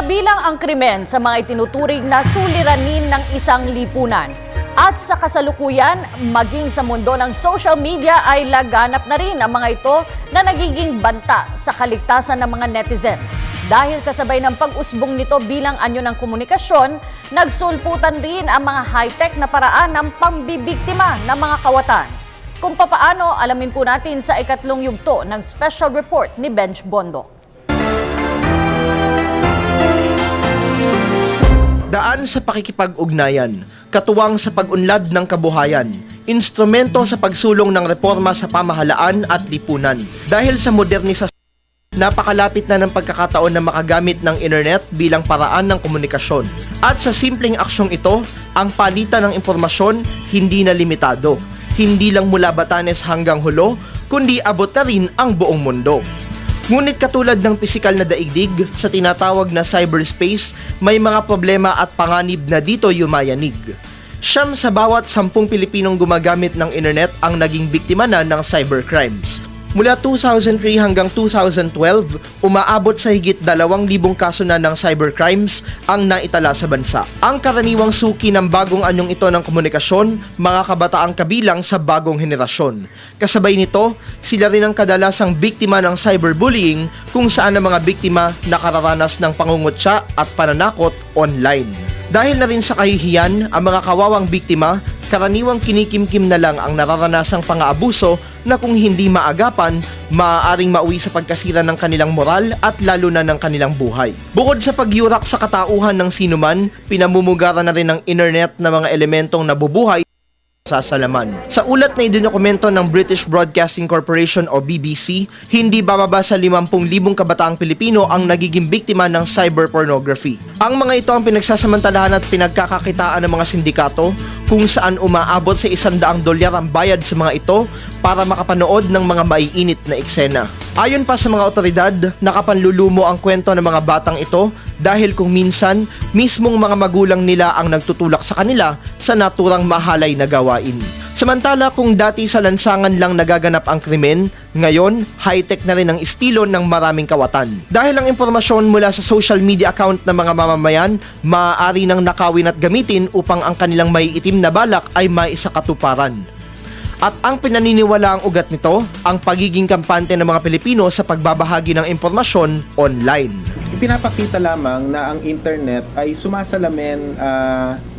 Kabilang ang krimen sa mga itinuturing na suliranin ng isang lipunan. At sa kasalukuyan, maging sa mundo ng social media ay laganap na rin ang mga ito na nagiging banta sa kaligtasan ng mga netizen. Dahil kasabay ng pag-usbong nito bilang anyo ng komunikasyon, nagsulputan rin ang mga high-tech na paraan ng pambibiktima ng mga kawatan. Kung papaano, alamin po natin sa ikatlong yugto ng special report ni Benj Bondo. Daan sa pakikipag-ugnayan, katuwang sa pag-unlad ng kabuhayan, instrumento sa pagsulong ng reforma sa pamahalaan at lipunan. Dahil sa modernisasyon, napakalapit na ng pagkakataon na makagamit ng internet bilang paraan ng komunikasyon. At sa simpleng aksyong ito, ang palitan ng impormasyon hindi na limitado. Hindi lang mula Batanes hanggang Hulo, kundi abot na rin ang buong mundo. Ngunit katulad ng pisikal na daigdig, sa tinatawag na cyberspace, may mga problema at panganib na dito yumayanig. Siyam sa bawat 10 Pilipinong gumagamit ng internet ang naging biktima na ng cybercrimes. Mula 2003 hanggang 2012, umaabot sa higit 2,000 kaso na ng cybercrimes ang naitala sa bansa. Ang karaniwang suki ng bagong anyong ito ng komunikasyon, mga kabataang kabilang sa bagong henerasyon. Kasabay nito, sila rin ang kadalasang biktima ng cyberbullying kung saan ang mga biktima nakararanas ng pangungutya at pananakot online. Dahil na rin sa kahihiyan, ang mga kawawang biktima, karaniwang kinikimkim na lang ang nararanasang pang-aabuso na kung hindi maagapan, maaaring mauwi sa pagkasira ng kanilang moral at lalo na ng kanilang buhay. Bukod sa pagyurak sa katauhan ng sinuman, pinamumugaran na rin ng internet na mga elementong nabubuhay sa salaman. Sa ulat na idinokumento ng British Broadcasting Corporation o BBC, hindi bababa sa 50,000 kabataang Pilipino ang nagiging biktima ng cyberpornography. Ang mga ito ang pinagsasamantalahan at pinagkakakitaan ng mga sindikato kung saan umaabot sa $100 ang bayad sa mga ito para makapanood ng mga maiinit na eksena. Ayon pa sa mga otoridad, nakapanlulumo ang kwento ng mga batang ito dahil kung minsan, mismong mga magulang nila ang nagtutulak sa kanila sa naturang mahalay na gawain. Samantala kung dati sa lansangan lang nagaganap ang krimen, ngayon, high-tech na rin ang estilo ng maraming kawatan. Dahil ang impormasyon mula sa social media account ng mga mamamayan, maaari nang nakawin at gamitin upang ang kanilang maiitim na balak ay maisakatuparan. At ang pinaniniwala ang ugat nito, ang pagiging kampante ng mga Pilipino sa pagbabahagi ng impormasyon online. Ipinapakita lamang na ang internet ay sumasalamin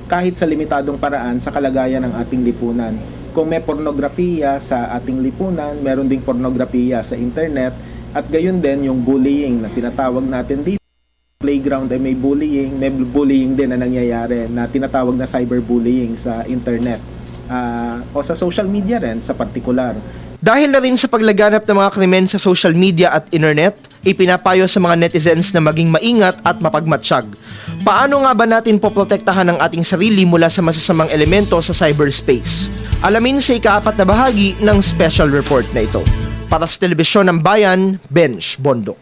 kahit sa limitadong paraan sa kalagayan ng ating lipunan. Kung may pornografiya sa ating lipunan, meron ding pornografiya sa internet at gayon din yung bullying na tinatawag natin dito. Playground ay may bullying din na nangyayari na tinatawag na cyberbullying sa internet. O sa social media rin sa partikular. Dahil na rin sa paglaganap ng mga krimen sa social media at internet, ipinapayo sa mga netizens na maging maingat at mapagmatsyag. Paano nga ba natin poprotektahan ang ating sarili mula sa masasamang elemento sa cyberspace? Alamin sa ika-4 na bahagi ng special report na ito. Para sa Telebisyon ng Bayan, Benj Bondo.